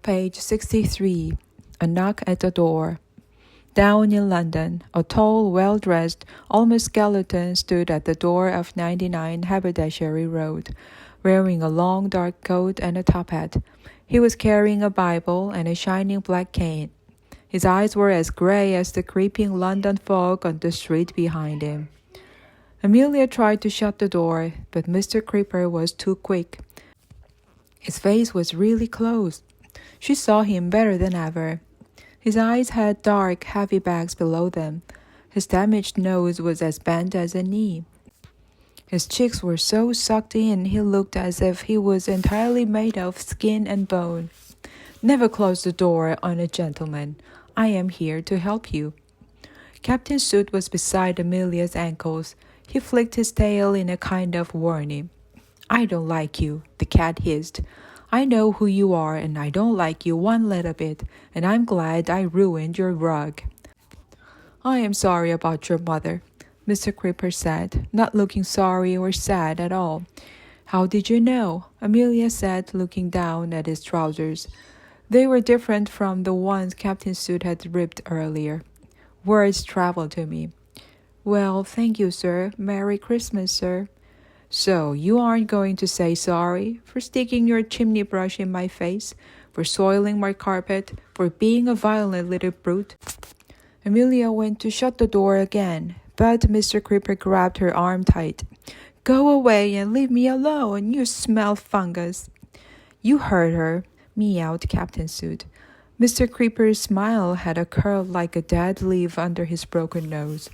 Page 63. A knock at the door. Down in London, a tall, well-dressed, almost skeleton stood at the door of 99 Haberdashery Road, wearing a long dark coat and a top hat. He was carrying a Bible and a shining black cane. His eyes were as grey as the creeping London fog on the street behind him. Amelia tried to shut the door, but Mr. Creeper was too quick. His face was really closed. She saw him better than ever. His eyes had dark, heavy bags below them. His damaged nose was as bent as a knee. His cheeks were so sucked in he looked as if he was entirely made of skin and bone. Never close the door on a gentleman. I am here to help you. Captain Soot was beside Amelia's ankles. He flicked his tail in a kind of warning. I don't like you, the cat hissed. I know who you are, and I don't like you one little bit, and I'm glad I ruined your rug. I am sorry about your mother, Mr. Creeper said, not looking sorry or sad at all. How did you know? Amelia said, looking down at his trousers. They were different from the ones Captain Soot had ripped earlier. Words traveled to me. Well, thank you, sir. Merry Christmas, sir. So, you aren't going to say sorry for sticking your chimney brush in my face, for soiling my carpet, for being a violent little brute? Amelia went to shut the door again, but Mr. Creeper grabbed her arm tight. Go away and leave me alone, you smell fungus. You heard her, meowed Captain Soot. Mr. Creeper's smile had a curl like a dead leaf under his broken nose.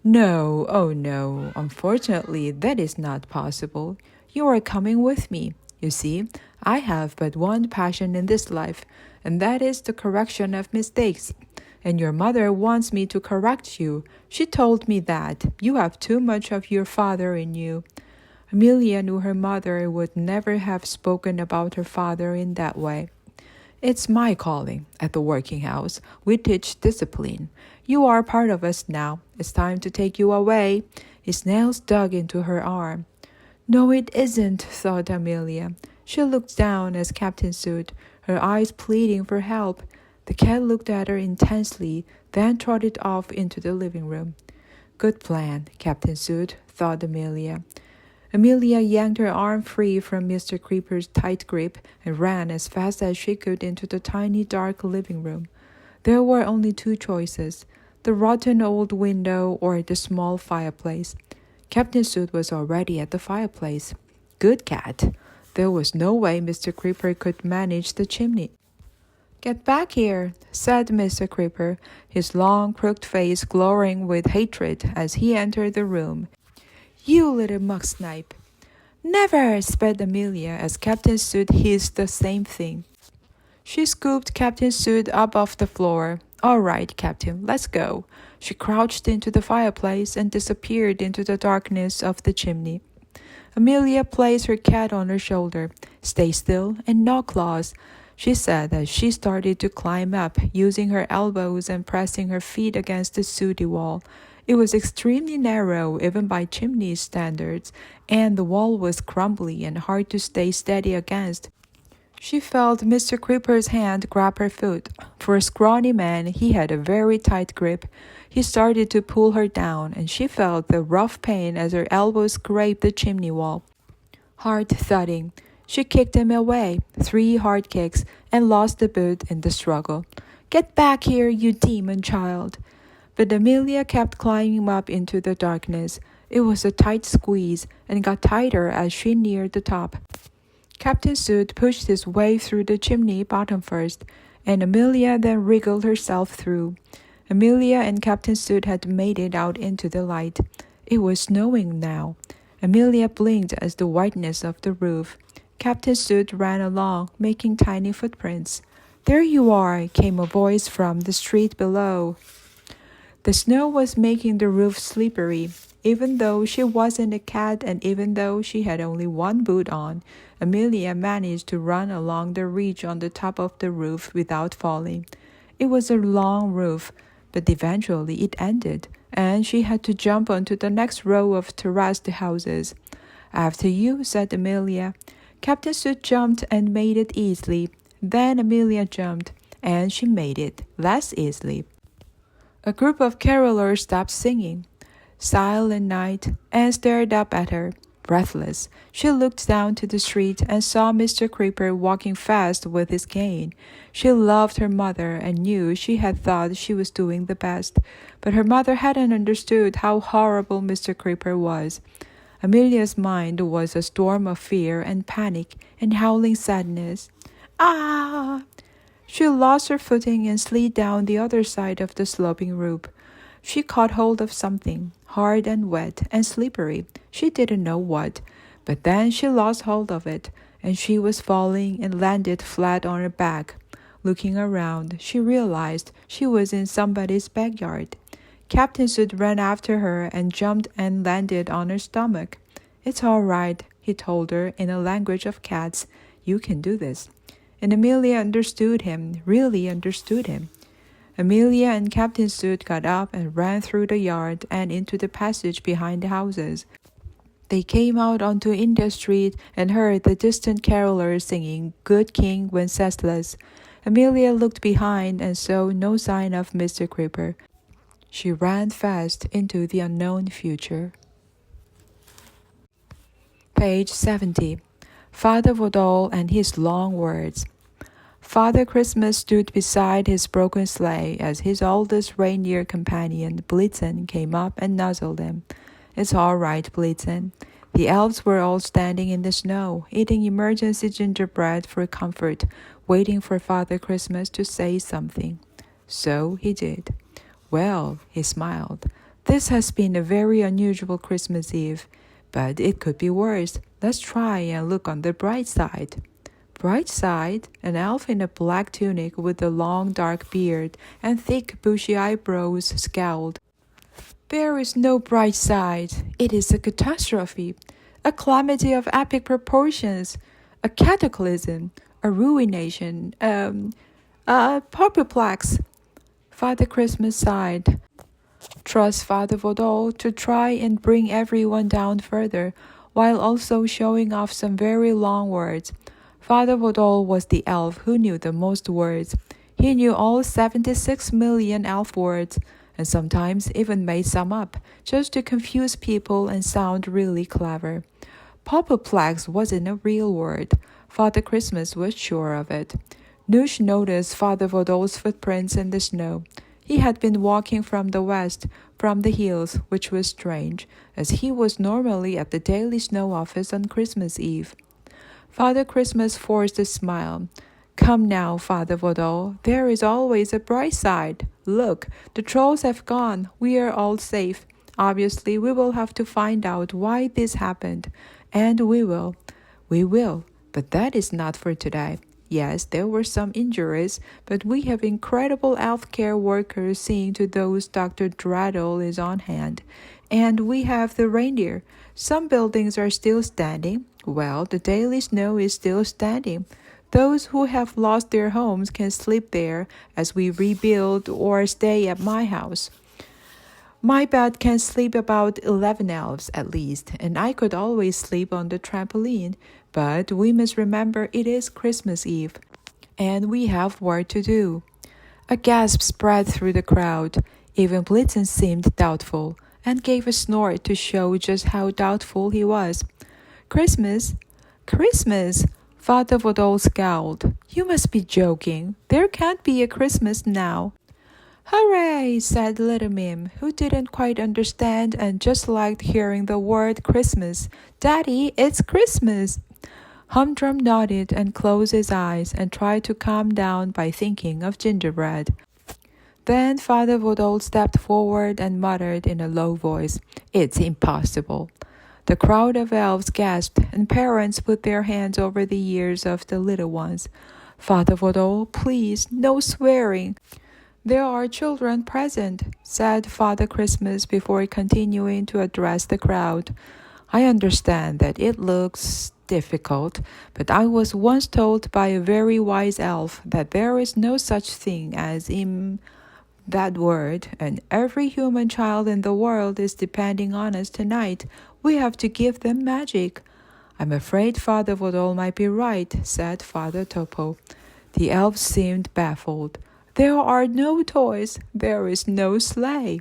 No, oh no, unfortunately that is not possible. You are coming with me. You see, I have but one passion in this life, and that is the correction of mistakes. And your mother wants me to correct you. She told me that you have too much of your father in you. Amelia knew her mother would never have spoken about her father in that way. It's my calling. At the working house, we teach discipline. You are part of us now. It's time to take you away. His nails dug into her arm. No, it isn't, thought Amelia. She looked down at Captain Soot, her eyes pleading for help. The cat looked at her intensely, then trotted off into the living room. Good plan, Captain Soot, thought Amelia. Amelia yanked her arm free from Mr. Creeper's tight grip and ran as fast as she could into the tiny dark living room. There were only two choices, the rotten old window or the small fireplace. Captain Soot was already at the fireplace. Good cat. There was no way Mr. Creeper could manage the chimney. Get back here, said Mr. Creeper, his long, crooked face glowing with hatred as he entered the room. You little muck snipe. Never, spat Amelia as Captain Soot hissed the same thing. She scooped Captain Soot up off the floor. All right, Captain, let's go. She crouched into the fireplace and disappeared into the darkness of the chimney. Amelia placed her cat on her shoulder. Stay still and no claws, she said as she started to climb up, using her elbows and pressing her feet against the sooty wall. It was extremely narrow, even by chimney standards, and the wall was crumbly and hard to stay steady against. She felt Mr. Creeper's hand grab her foot. For a scrawny man, he had a very tight grip. He started to pull her down, and she felt the rough pain as her elbows scraped the chimney wall. Hard thudding. She kicked him away, 3 hard kicks, and lost the boot in the struggle. Get back here, you demon child! But Amelia kept climbing up into the darkness. It was a tight squeeze, and got tighter as she neared the top. Captain Soot pushed his way through the chimney bottom first, and Amelia then wriggled herself through. Amelia and Captain Soot had made it out into the light. It was snowing now. Amelia blinked at the whiteness of the roof. Captain Soot ran along, making tiny footprints. There you are, came a voice from the street below. The snow was making the roof slippery. Even though she wasn't a cat and even though she had only one boot on, Amelia managed to run along the ridge on the top of the roof without falling. It was a long roof, but eventually it ended, and she had to jump onto the next row of terraced houses. After you, said Amelia. Captain Soot jumped and made it easily. Then Amelia jumped, and she made it, less easily. A group of carolers stopped singing. Silent Night, and stared up at her. Breathless, she looked down to the street and saw Mr. Creeper walking fast with his cane. She loved her mother and knew she had thought she was doing the best, but her mother hadn't understood how horrible Mr. Creeper was. Amelia's mind was a storm of fear and panic and howling sadness. Ah! She lost her footing and slid down the other side of the sloping roof. She caught hold of something, hard and wet and slippery. She didn't know what, but then she lost hold of it, and she was falling and landed flat on her back. Looking around, she realized she was in somebody's backyard. Captain Soot ran after her and jumped and landed on her stomach. "It's all right," he told her in a language of cats. "You can do this." And Amelia understood him, really understood him. Amelia and Captain Soot got up and ran through the yard and into the passage behind the houses. They came out onto India Street and heard the distant carolers singing "Good King Wenceslas." Amelia looked behind and saw no sign of Mr. Creeper. She ran fast into the unknown future. Page 70. Father Vodol and his long words. Father Christmas stood beside his broken sleigh as his oldest reindeer companion, Blitzen, came up and nuzzled him. "It's all right, Blitzen." The elves were all standing in the snow, eating emergency gingerbread for comfort, waiting for Father Christmas to say something. So he did. "Well," he smiled, "this has been a very unusual Christmas Eve, but it could be worse. Let's try and look on the bright side." Bright side? An elf in a black tunic with a long dark beard and thick bushy eyebrows scowled. "There is no bright side. It is a catastrophe, a calamity of epic proportions, a cataclysm, a ruination, a apoplex." Father Christmas sighed. Trust Father Vodol to try and bring everyone down further, while also showing off some very long words. Father Vodol was the elf who knew the most words. He knew all 76 million elf words, and sometimes even made some up, just to confuse people and sound really clever. Popoplex wasn't a real word. Father Christmas was sure of it. Noosh noticed Father Vodol's footprints in the snow. He had been walking from the west, from the hills, which was strange, as he was normally at the daily snow office on Christmas Eve. Father Christmas forced a smile. "Come now, Father Vodol, there is always a bright side. Look, the trolls have gone. We are all safe. Obviously, we will have to find out why this happened. And we will. We will. But that is not for today. Yes, there were some injuries, but we have incredible healthcare workers seeing to those Dr. Dreddle is on hand. And we have the reindeer. Some buildings are still standing. Well, the daily snow is still standing. Those who have lost their homes can sleep there as we rebuild or stay at my house. My bed can sleep about 11 elves at least, and I could always sleep on the trampoline. But we must remember it is Christmas Eve, and we have work to do." A gasp spread through the crowd. Even Blitzen seemed doubtful, and gave a snort to show just how doubtful he was. "Christmas? Christmas?" Father Vodol scowled. "You must be joking. There can't be a Christmas now." "Hooray!" said Little Mim, who didn't quite understand and just liked hearing the word Christmas. "Daddy, it's Christmas!" Humdrum nodded and closed his eyes and tried to calm down by thinking of gingerbread. Then Father Vodol stepped forward and muttered in a low voice, "It's impossible." The crowd of elves gasped, and parents put their hands over the ears of the little ones. "Father Vodol, please, no swearing." "There are children present," said Father Christmas before continuing to address the crowd. "I understand that it looks difficult, but I was once told by a very wise elf that there is no such thing as that word, and every human child in the world is depending on us tonight. We have to give them magic." "I'm afraid Father Vodol might be right," said Father Topo. The elves seemed baffled. There are no toys. There is no sleigh.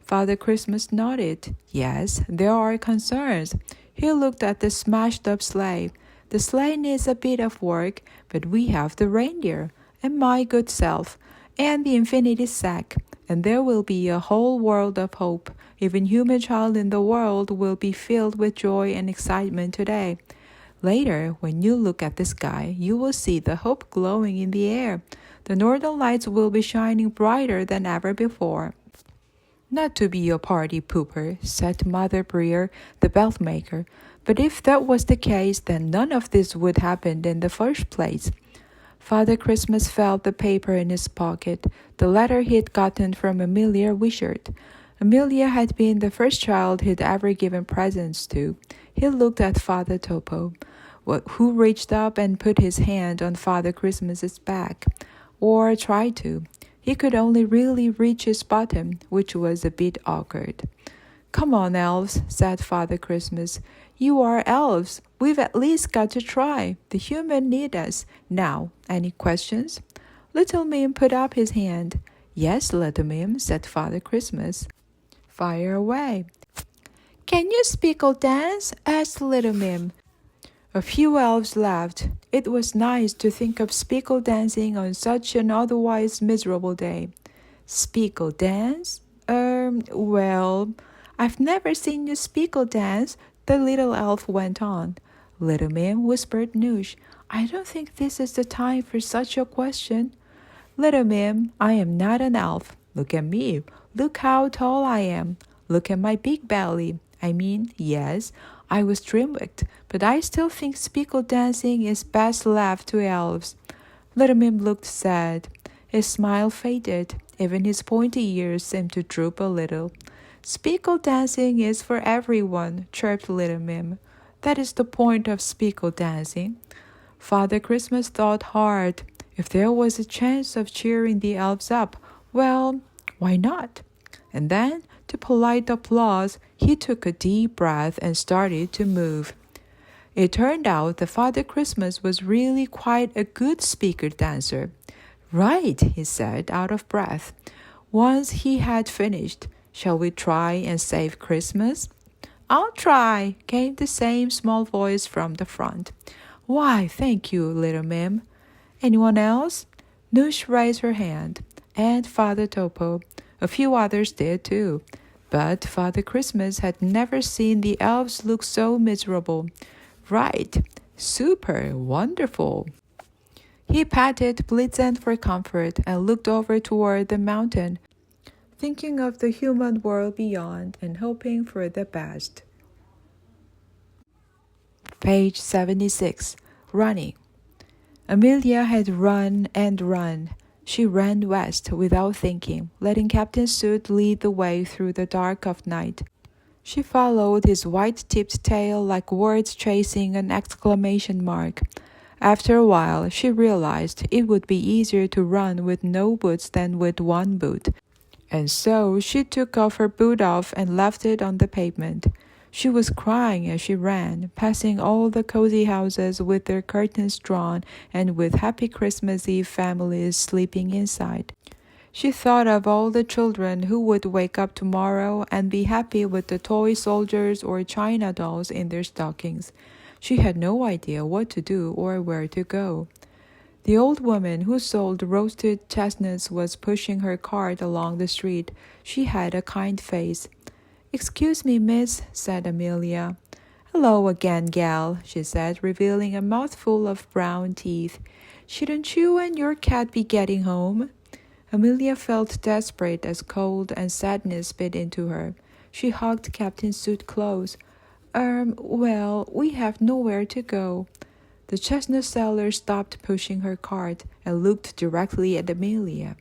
Father Christmas nodded. Yes, there are concerns. He looked at the smashed-up sleigh. The sleigh needs a bit of work, but we have the reindeer, and my good self, and the infinity sack, and there will be a whole world of hope. Every human child in the world will be filled with joy and excitement today. Later, when you look at the sky, you will see the hope glowing in the air. The northern lights will be shining brighter than ever before. Not to be a party pooper, said Mother Breer, the belt maker, but if that was the case, then none of this would happen in the first place. Father Christmas felt the paper in his pocket, the letter he'd gotten from Amelia Wishart. Amelia had been the first child he'd ever given presents to. He looked at Father Topo, who reached up and put his hand on Father Christmas's back, or tried to. He could only really reach his bottom, which was a bit awkward. Come on, elves, said Father Christmas. You are elves. We've at least got to try. The humans need us. Now, any questions? Little Mim put up his hand. Yes, Little Mim, said Father Christmas. Fire away. Can you speak or dance? Asked Little Mim. A few elves laughed. It was nice to think of speckle dancing on such an otherwise miserable day. Speckle dance? Well, I've never seen you speckle dance, the little elf went on. Little Mim whispered Noosh, I don't think this is the time for such a question. Little Mim, I am not an elf. Look at me. Look how tall I am. Look at my big belly. Yes, I was trim-wicked, but I still think speckle dancing is best left to elves. Little Mim looked sad. His smile faded. Even his pointy ears seemed to droop a little. Speckle dancing is for everyone, chirped Little Mim. That is the point of speckle dancing. Father Christmas thought hard. If there was a chance of cheering the elves up, well, why not? And then, to polite applause, he took a deep breath and started to move. It turned out that Father Christmas was really quite a good speckle dancer. Right, he said, out of breath. Once he had finished, shall we try and save Christmas? I'll try, came the same small voice from the front. Why, thank you, Little Mim. Anyone else? Noosh raised her hand, and Father Topo. A few others did too. But Father Christmas had never seen the elves look so miserable. Right, super, wonderful. He patted Blitzen for comfort and looked over toward the mountain, thinking of the human world beyond and hoping for the best. Page 76. Running. Amelia had run and run. She ran west without thinking, letting Captain Soot lead the way through the dark of night. She followed his white-tipped tail like words chasing an exclamation mark. After a while, she realized it would be easier to run with no boots than with one boot. And so she took off her boot and left it on the pavement. She was crying as she ran, passing all the cozy houses with their curtains drawn and with Happy Christmas Eve families sleeping inside. She thought of all the children who would wake up tomorrow and be happy with the toy soldiers or china dolls in their stockings. She had no idea what to do or where to go. The old woman who sold roasted chestnuts was pushing her cart along the street. She had a kind face. Excuse me, miss, said Amelia. Hello again, gal, she said, revealing a mouthful of brown teeth. Shouldn't you and your cat be getting home? Amelia felt desperate as cold and sadness bit into her. She hugged Captain Soot close. Well, we have nowhere to go. The chestnut seller stopped pushing her cart and looked directly at Amelia.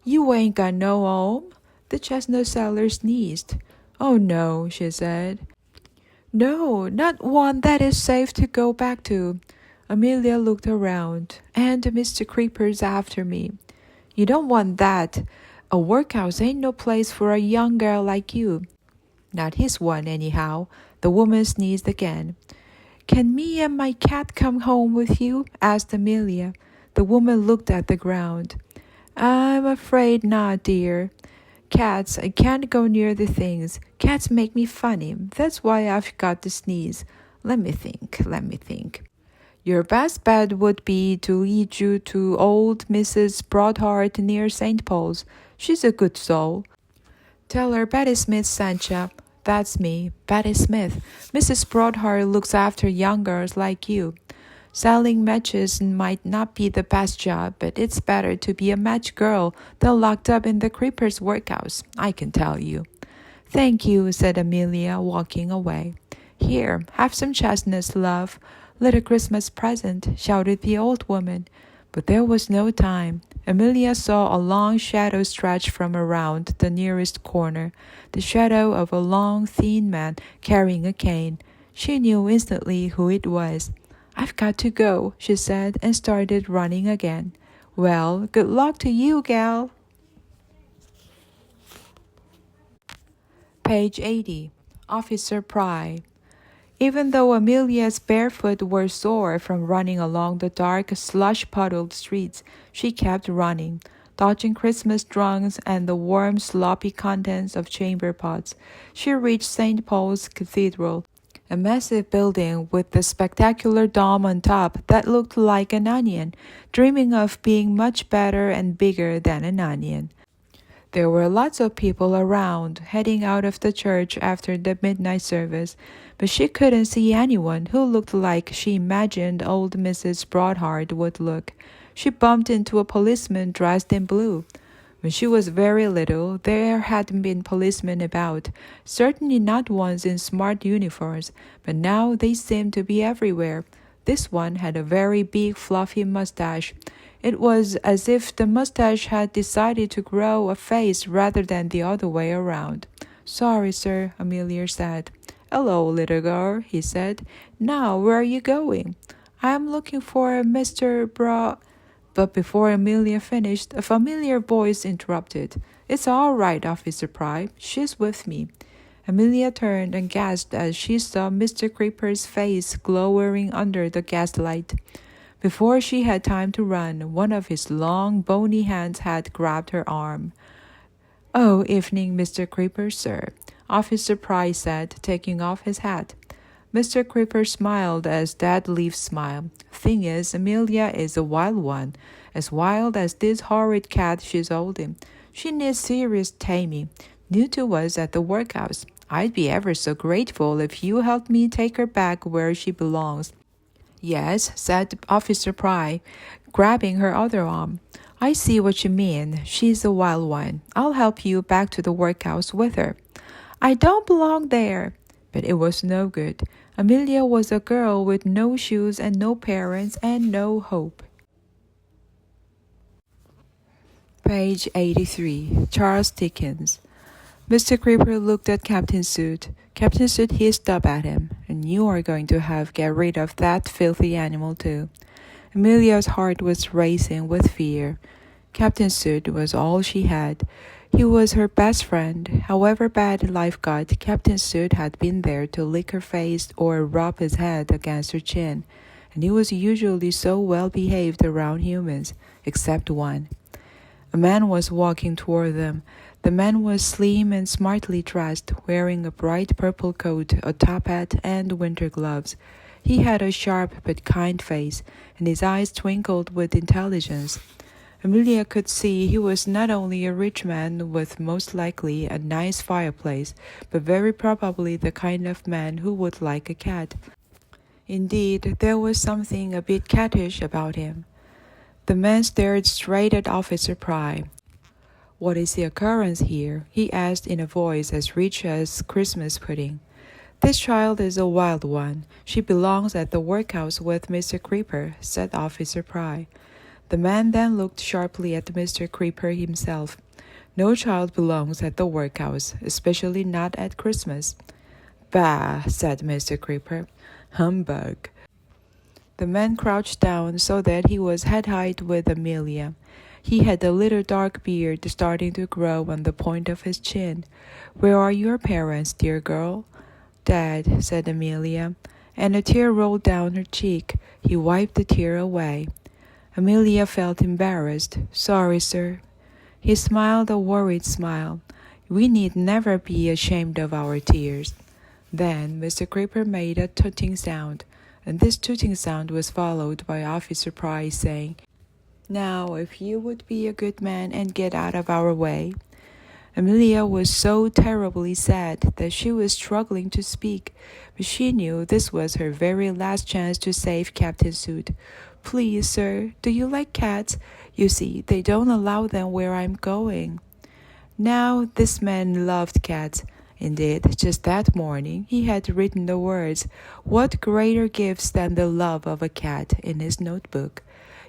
You ain't got no home? The chestnut seller sneezed. Oh, no, she said. No, not one that is safe to go back to. Amelia looked around. And Mr. Creeper's after me. You don't want that. A workhouse ain't no place for a young girl like you. Not his one, anyhow. The woman sneezed again. Can me and my cat come home with you? Asked Amelia. The woman looked at the ground. I'm afraid not, dear. Cats, I can't go near the things. Cats make me funny. That's why I've got the sneeze. Let me think. Your best bet would be to lead you to old Mrs. Broadheart near St. Paul's. She's a good soul. Tell her Betty Smith sent you. That's me, Betty Smith. Mrs. Broadheart looks after young girls like you. Selling matches might not be the best job, but it's better to be a match girl than locked up in the creeper's workhouse, I can tell you. Thank you, said Amelia, walking away. Here, have some chestnuts, love. Little Christmas present, shouted the old woman. But there was no time. Amelia saw a long shadow stretch from around the nearest corner, the shadow of a long, thin man carrying a cane. She knew instantly who it was. I've got to go, she said, and started running again. Well, good luck to you, gal. Page 80. Officer Pry. Even though Amelia's bare feet were sore from running along the dark, slush-puddled streets, she kept running, dodging Christmas trunks and the warm, sloppy contents of chamber pots. She reached St. Paul's Cathedral, a massive building with the spectacular dome on top that looked like an onion, dreaming of being much better and bigger than an onion. There were lots of people around, heading out of the church after the midnight service, but she couldn't see anyone who looked like she imagined old Mrs. Broadheart would look. She bumped into a policeman dressed in blue. When she was very little, there hadn't been policemen about, certainly not ones in smart uniforms, but now they seemed to be everywhere. This one had a very big, fluffy mustache. It was as if the mustache had decided to grow a face rather than the other way around. Sorry, sir, Amelia said. Hello, little girl, he said. Now, where are you going? I'm looking for Mr. But before Amelia finished, a familiar voice interrupted. It's all right, Officer Pry. She's with me. Amelia turned and gasped as she saw Mr. Creeper's face glowering under the gaslight. Before she had time to run, one of his long, bony hands had grabbed her arm. Oh, evening, Mr. Creeper, sir, Officer Pry said, taking off his hat. Mr. Creeper smiled as dead leaves smile. Thing is, Amelia is a wild one, as wild as this horrid cat she's holding. She needs serious taming. New to us at the workhouse. I'd be ever so grateful if you helped me take her back where she belongs. Yes, said Officer Pry, grabbing her other arm. I see what you mean. She's a wild one. I'll help you back to the workhouse with her. I don't belong there. But it was no good. Amelia was a girl with no shoes and no parents and no hope. Page 83. Charles Dickens. Mr. Creeper looked at Captain Soot. Captain Soot hissed up at him. And you are going to get rid of that filthy animal too. Amelia's heart was racing with fear. Captain Soot was all she had. He was her best friend. However bad life got, Captain Soot had been there to lick her face or rub his head against her chin, and he was usually so well behaved around humans, except one. A man was walking toward them. The man was slim and smartly dressed, wearing a bright purple coat, a top hat, and winter gloves. He had a sharp but kind face, and his eyes twinkled with intelligence. Amelia could see he was not only a rich man with most likely a nice fireplace, but very probably the kind of man who would like a cat. Indeed, there was something a bit cattish about him. The man stared straight at Officer Pry. What is the occurrence here? He asked in a voice as rich as Christmas pudding. This child is a wild one. She belongs at the workhouse with Mr. Creeper, said Officer Pry. The man then looked sharply at Mr. Creeper himself. No child belongs at the workhouse, especially not at Christmas. Bah, said Mr. Creeper. Humbug. The man crouched down so that he was head-height with Amelia. He had a little dark beard starting to grow on the point of his chin. Where are your parents, dear girl? Dead, said Amelia, and a tear rolled down her cheek. He wiped the tear away. Amelia felt embarrassed. "Sorry, sir." He smiled a worried smile. "We need never be ashamed of our tears." Then Mr. Creeper made a tooting sound, and this tooting sound was followed by Officer Price saying, "Now, if you would be a good man and get out of our way." Amelia was so terribly sad that she was struggling to speak, but she knew this was her very last chance to save Captain Soot. "Please, sir, do you like cats? You see, they don't allow them where I'm going." Now, this man loved cats. Indeed, just that morning he had written the words, "What greater gifts than the love of a cat," in his notebook.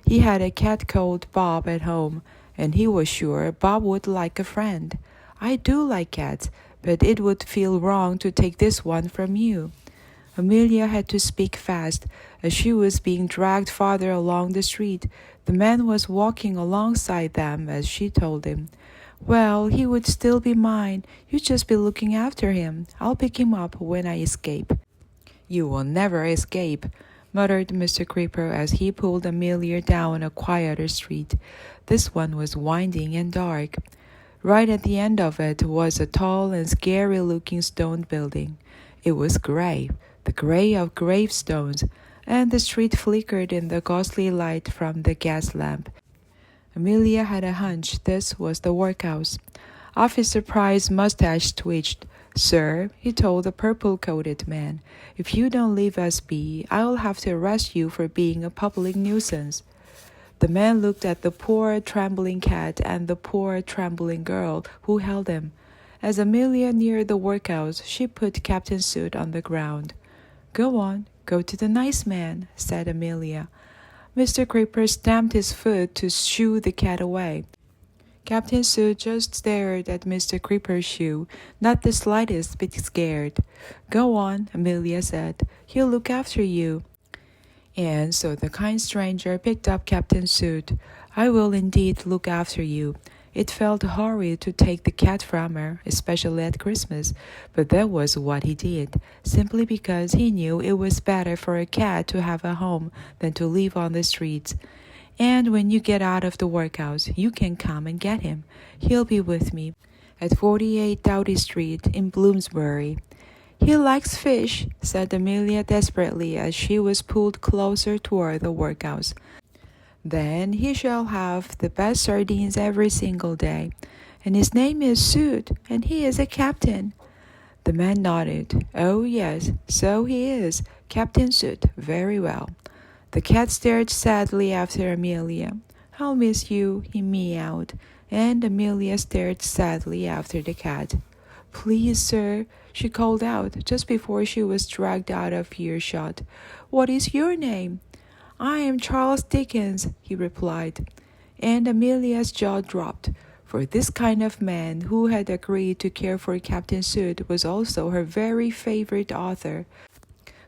He had a cat called Bob at home, and he was sure Bob would like a friend. "I do like cats, but it would feel wrong to take this one from you." Amelia had to speak fast, as she was being dragged farther along the street. The man was walking alongside them as she told him. "Well, he would still be mine. You just be looking after him. I'll pick him up when I escape." "You will never escape," muttered Mr. Creeper as he pulled Amelia down a quieter street. This one was winding and dark. Right at the end of it was a tall and scary-looking stone building. It was gray, the gray of gravestones, and the street flickered in the ghostly light from the gas lamp. Amelia had a hunch this was the workhouse. Officer Price's mustache twitched. "Sir," he told the purple-coated man, "if you don't leave us be, I'll have to arrest you for being a public nuisance." The man looked at the poor trembling cat and the poor trembling girl who held him. As Amelia neared the workhouse, she put Captain Soot on the ground. "Go on, go to the nice man," said Amelia. Mr. Creeper stamped his foot to shoo the cat away. Captain Soot just stared at Mr. Creeper's shoe, not the slightest bit scared. "Go on," Amelia said. "He'll look after you." And so the kind stranger picked up Captain Soot. "I will indeed look after you." It felt horrid to take the cat from her, especially at Christmas, but that was what he did, simply because he knew it was better for a cat to have a home than to live on the streets. "And when you get out of the workhouse, you can come and get him. He'll be with me at 48 Doughty Street in Bloomsbury." "He likes fish," said Amelia desperately as she was pulled closer toward the workhouse. "Then he shall have the best sardines every single day. And his name is Soot, and he is a captain." The man nodded. "Oh, yes, so he is. Captain Soot. Very well." The cat stared sadly after Amelia. "I'll miss you," he meowed, and Amelia stared sadly after the cat. "Please, sir," she called out just before she was dragged out of earshot. "What is your name?" "I am Charles Dickens," he replied. And Amelia's jaw dropped, for this kind of man who had agreed to care for Captain Soot was also her very favorite author.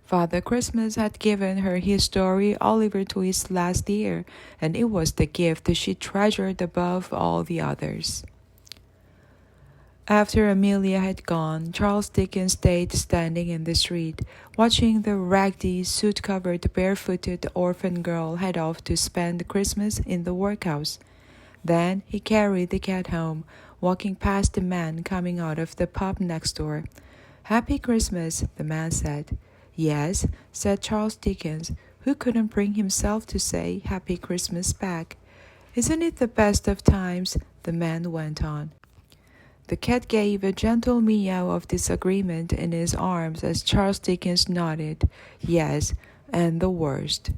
Father Christmas had given her his story Oliver Twist last year, and it was the gift that she treasured above all the others. After Amelia had gone, Charles Dickens stayed standing in the street, watching the raggedy, soot-covered, barefooted orphan girl head off to spend Christmas in the workhouse. Then he carried the cat home, walking past the man coming out of the pub next door. "Happy Christmas," the man said. "Yes," said Charles Dickens, who couldn't bring himself to say Happy Christmas back. "Isn't it the best of times?" the man went on. The cat gave a gentle meow of disagreement in his arms as Charles Dickens nodded. "Yes, and the worst."